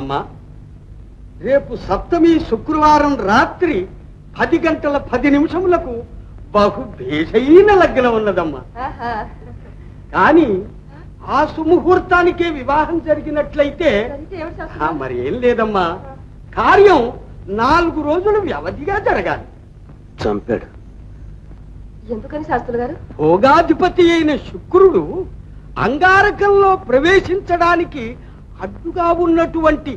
అమ్మా, రేపు సప్తమి శుక్రవారం రాత్రి 10 గంటల 10 నిమిషములకు బహు భేషైన లగ్నం ఉన్నదమ్మా. కానీ ఆ సుముహూర్తానికే వివాహం జరిగినట్లయితే మరి ఏం లేదమ్మా, కార్యం 4 రోజులు వ్యవధిగా జరగాలి. చంపాడు. ఎందుకని శాస్త్రులు గారు? భోగాధిపతి అయిన శుక్రుడు అంగారకంలో ప్రవేశించడానికి అడ్డుగా ఉన్నటువంటి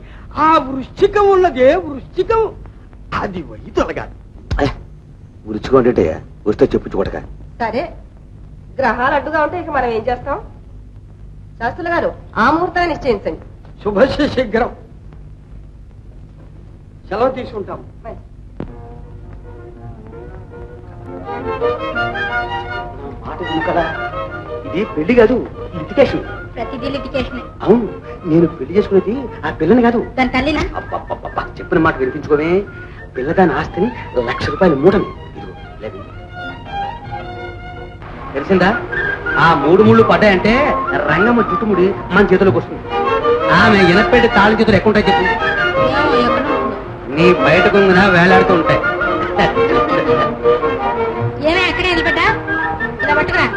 ఆ వృశ్చికం ఉన్నదే, వృశ్చికం అది వై తొలగాలి. వృచ్చిగా ఉండేటే వస్తే చెప్పుకోడక. సరే, గ్రహాలు అడ్డుగా ఉంటే ఇక మనం ఏం చేస్తాం? శాస్త్రులు గారు, ఆ ముహూర్తాన్ని నిశ్చయించండి. శుభస్య శీఘ్రం. సెలవు తీసుకుంటాం. మాట కదా, ఇది పెళ్లి కాదు, లిటికేషన్. ప్రతిదీ లిటికేషన్. అవును, నేను పెళ్లి చేసుకునేది ఆ పిల్లని కాదు, దాని తల్లినా. చెప్పిన మాట వినిపించుకోమే. పిల్లదాని ఆస్తిని 1,00,000 రూపాయలు మూటని. తెలిసిందా? ఆ 3 ముళ్ళు పడ్డాయంటే రంగమ్మ జుట్టుముడి మన చేతిలోకి వస్తుంది. ఆమె ఎనపెట్టి తాళి చేతులు ఎక్కువ ఉంటాయి చెప్పు. నీ బయట కొంగున వేలాడుతూ ఉంటాయి. ఏమే అక్కడే నిలబడ్డా? ఇలా పట్టుకురా.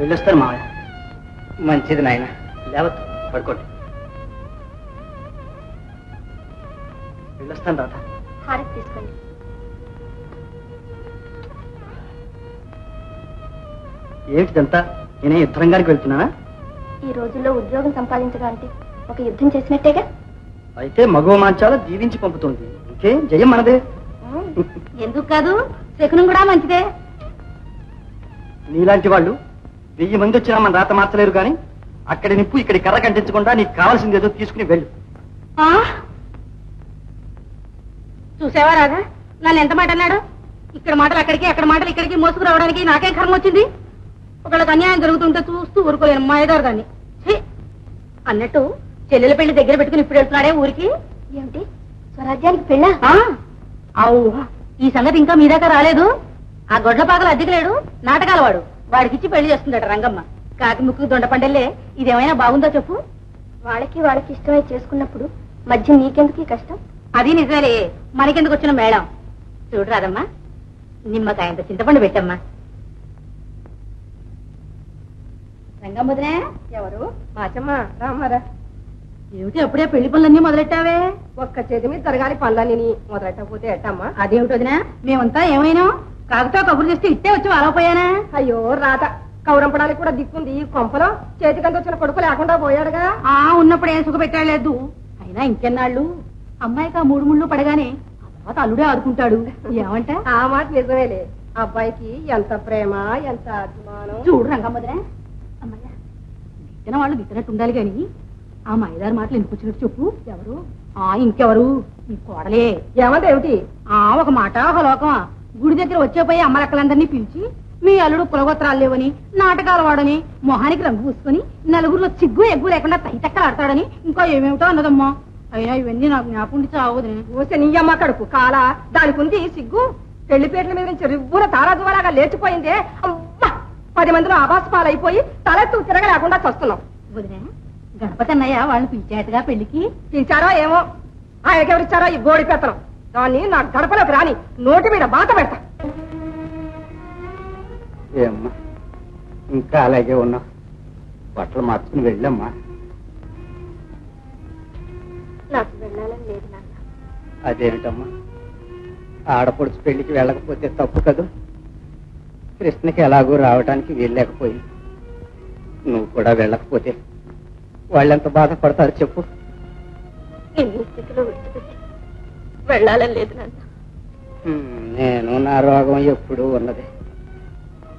వెళ్ళొస్తాను మావయ్య. మంచిది నాయన, లేవద్దు, పడుకోండి. వెళ్ళొస్తాను రాత. హారతి తీసుకోండి. ఏమిటిదంతా? నేనే యుద్ధరంగానికి వెళ్తున్నానా? ఈ రోజుల్లో ఉద్యోగం సంపాదించడం అంటే ఒక యుద్ధం చేసినట్టేగా. అయితే మగవ మాంచాల దీవించి పంపుతుంది. ఇంకేం, జయం మనదే. ఎందుకు కాదు, శకునం కూడా మంచిదే. నీలాంటి వాళ్ళు 1000 మంది వచ్చినా మన రాత మార్చలేరు, కానీ అక్కడి నిప్పు ఇక్కడి కర్ర కంటించకుండా నీకు కావాల్సింది ఏదో తీసుకుని వెళ్ళు. చూసావా రాధా, నన్ను ఎంత మాట అన్నాడు? ఇక్కడ మాటలు అక్కడికి, అక్కడ మాటలు ఇక్కడికి మోసుకు రావడానికి నాకేం కర్మ వచ్చింది? ఒకళ్ళకి అన్యాయం జరుగుతుంటే చూస్తూ ఊరుకోలేను మాయదారు దాన్ని. అన్నట్టు చెల్లెల పెళ్లి దగ్గర పెట్టుకుని ఇప్పుడు వెళ్తున్నాడే ఊరికి. ఏమిటి, స్వరాజ్యానికి పెళ్ళా? అవు, ఈ సంగతి ఇంకా మీ దాకా రాలేదు. ఆ గొడ్ల పాకలు అద్దెకలేడు, నాటకాల వాడు, వాడికిచ్చి పెళ్లి చేస్తుందట రంగమ్మ. కాకి ముక్కు దొండ పండెల్లే. ఇదేమైనా బాగుందో చెప్పు? వాళ్ళకి ఇష్టమై చేసుకున్నప్పుడు మధ్య నీకెందుకు కష్టం? అది నిజమే, మనకెందుకు వచ్చిన మేడం. చూడు రాదమ్మా, నిమ్మకాయంత చింతపండు పెట్టమ్మా. రంగమ్మదినే ఎవరు? మాచమ్మ, రామారా. ఏమిటి అప్పుడే పెళ్లి పనులన్నీ మొదలెట్టావే? ఒక్క చేతి మీద జరగాలి పనులన్నీ, మొదలెట్టకపోతే ఎట్టమ్మా? అదేమిటి వదినా, మేమంతా ఏమైనా కాకతో కబురు చేస్తే ఇట్టే వచ్చి వాలపోయానా? అయ్యో రాత, కౌరంపడానికి కూడా దిక్కుంది. కొంపలో చేతికంత వచ్చిన కొడుకు లేకుండా పోయాడుగా. ఉన్నప్పుడు ఏం సుఖపెట్టాడు లేదు. అయినా ఇంకెన్నాళ్ళు, అమ్మాయికి ఆ 3 ముళ్ళు పడగానే ఆ తర్వాత అల్లుడే ఆడుకుంటాడు. ఏమంట? ఆ మాట నిజమేలే. అబ్బాయికి ఎంత ప్రేమ, ఎంత అభిమానం. చూడు రంగమ్మదినే, అమ్మాయ గిట్టిన వాళ్ళు గిట్టినట్టు ఉండాలి గాని ఆ మైదారు మాటలు ఎందుకు వచ్చినట్టు చెప్పు. ఎవరు? ఇంకెవరు? నీ కోడలే. ఏమంటేమిటి? ఒక మాట ఒక లోకమా. గుడి దగ్గర వచ్చేపోయి అమ్మలక్కలందరినీ పిలిచి మీ అల్లుడు కులగోత్రాలు లేవని, నాటకాలు వాడని, మొహానికి రంగు పూసుకొని నలుగురిలో సిగ్గు ఎగ్గు లేకుండా తైతక్కలు ఆడతాడని ఇంకా ఏమేమిటో అన్నదమ్మా. అయినా ఇవన్నీ నాకు జ్ఞాపకం చావదు. ఊసే నీయమ్మ కడుపు కాలా, దానికి ఉంది సిగ్గు. పెళ్లిపేటల మీద నుంచి రివ్వున తారాజువలాగా లేచిపోయిందే. 10 మందిలో ఆవాస పాలైపోయి తలెత్తు తిరగలేకుండా చస్తున్నాం. వదిలే, గణపతి అన్నయ్య వాళ్ళని పిలిచాటగా పెళ్లికి. పిలిచారో ఏమో, ఆయనకెవరిచ్చారో ఈ బోడి పెత్తనం. దాన్ని నా గడపలోకి రాని, నోటి మీద బాత పెడతా. ఏమ్మా ఇంకా అలాగే ఉన్నావు? బట్టలు మార్చుకుని వెళ్ళమ్మా. నాకు వెళ్ళాలని లేదు నాన్న. అదేమిటమ్మా, ఆడపడుచు పెళ్లికి వెళ్ళకపోతే తప్పు కదూ. కృష్ణకి ఎలాగో రావడానికి వీల్లేకపోయింది. నువ్వు కూడా వెళ్ళకపోతే వాళ్ళెంత బాధపడతారు చెప్పు. ఎన్ని స్థితిలో విడిచిపెట్టి వెళ్ళాలని లేదు నాన్న. నేను నా రోగం ఎప్పుడూ ఉన్నది.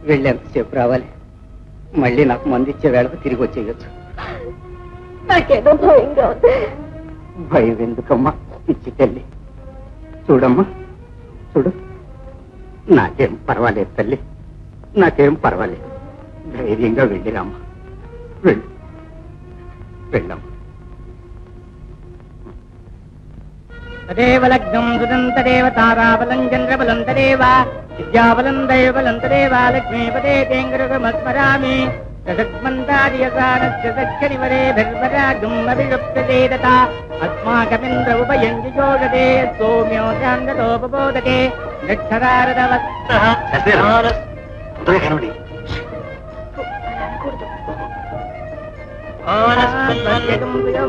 వెళ్ళేంతసేపు రావాలి, మళ్ళీ నాకు మందు ఇచ్చే వేళకు తిరిగి వచ్చేయచ్చు. నాకేదో భయంగా ఉంది. భయం ఎందుకమ్మా పిచ్చి తల్లి? చూడమ్మా, చూడు, నాకేం పర్వాలేదు తల్లి, నాకేం పర్వాలేదు. ధైర్యంగా వెళ్ళిరామ్మా. వెళ్ళు, వెళ్ళమ్మా. తదేవ లగ్నం సుతం తదేవ తారాబలం చంద్రబలం తదేవ విద్యాబలం దైవబలం తదేవ లక్ష్మీపదే తేంగురుగమస్మరామి సదగ్మంతార్యసానస్య దక్షిణివరేభిర్వరాగం అభిలుప్యతే అస్మాకమింద్ర ఉపయంజోగదే సౌమ్యో చాందతోపబోధకే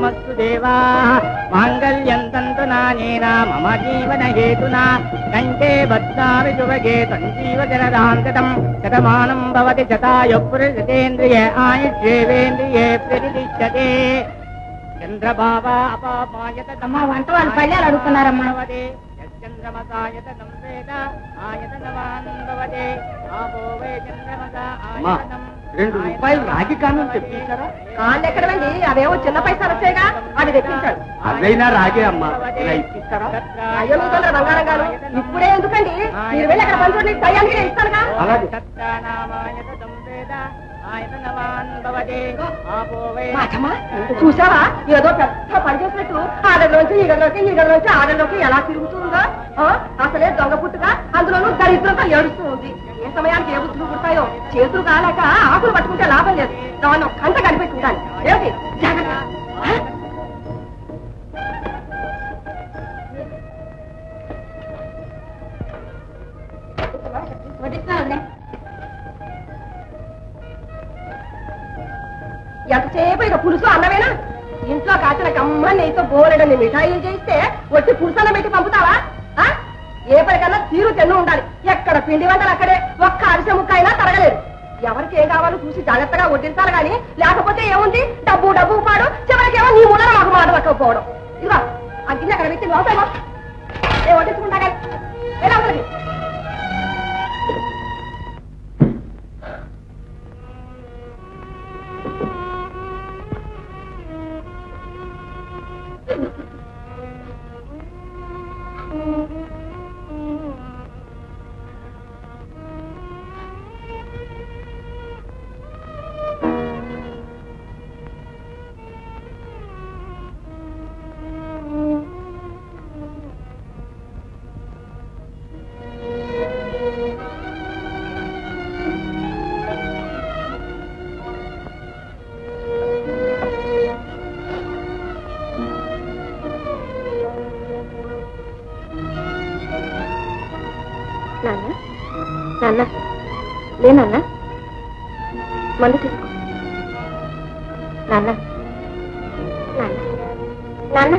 మస్తు దేవా మాంగళ్యం తంతు నానేన మమ జీవన హేతునా కంటే బద్ధామి శుభగే సంజీవ జనదాంతతం శతమానం భవతి శతాయు పురుషేంద్రియ ఆయుష్యేవేంద్రియే ప్రతిష్టతే చంద్రబాబా అపామాయతమ వంట వాళ్ళు పళ్ళాలు అడుగుతున్నారమ్మా. చంద్రమసాయతనం వేద ఆయతనవాన్ భవతే ఆపో వై చంద్రమస అమ్మా, ఆయతనం 2 రూపాయలు రాగి కాను తెప్పించారా? కాళ్ళు ఎక్కడ వెళ్ళి అవేవో చిన్న పైసలు వచ్చాయిగా అది తెప్పించాడు. అదైనా రాగే అమ్మా, ఇలా ఇప్పిస్తారా? అయ్యో మీ తొందర బంగారం గారు ఇప్పుడే ఎందుకండి, మీరు వెళ్ళి అక్కడ పంచుకోండి, టయానికి నేను ఇస్తానుగా. అలాగే. మాచమ్మా, చూసావా ఏదో పెద్ద పని చేసినట్టు ఆ గదిలోంచి ఈ గదిలోకి ఈ గదిలోంచి ఆ గదిలోకి ఎలా తిరుగుతుందో. అసలే దొంగ పుట్టుగా అందులోనూ దరిద్రంతో ఏడుస్తూ ఉంది. ఏ సమయానికి ఏ బుద్ధులు పుడతాయో చేతులు కాలేక ఆకులు పట్టుకుంటే లాభం లేదు. దాన్ని ఒక కంట కనిపెట్టుకుంటాను. ఏమిటి జాగ్రత్త. ఎంతసేపు ఇక పులుసు అన్నమేనా? ఇంట్లో కాచిన కమ్మ నెయ్యితో బోలెడని మిఠాయిలు చేయిస్తే వచ్చి పులుసు అన్నం పెట్టి పంపుతావా? ఏ పనికన్నా తీరు తెన్ను ఉండాలి. ఎక్కడ పిండి వంటలు అక్కడే, ఒక్క అరిసె ముక్క అయినా తరగలేదు. ఎవరికి ఏం కావాలో చూసి జాగ్రత్తగా వడ్డించాలి గాని లేకపోతే ఏముంది, డబ్బు డబ్బు పాడు, చివరికేమో నీ మూల మాకు మాట పట్టకపోవడం. ఇదిగో ఆ గిన్నె అక్కడ పెట్టి లోపేమో ఏ వడ్డించుకుంటా కానీ ఎలా ఉంది? నాన్న నాన్న లేనన్నా మందు తీసుకో. నాన్న నాన్న నాన్న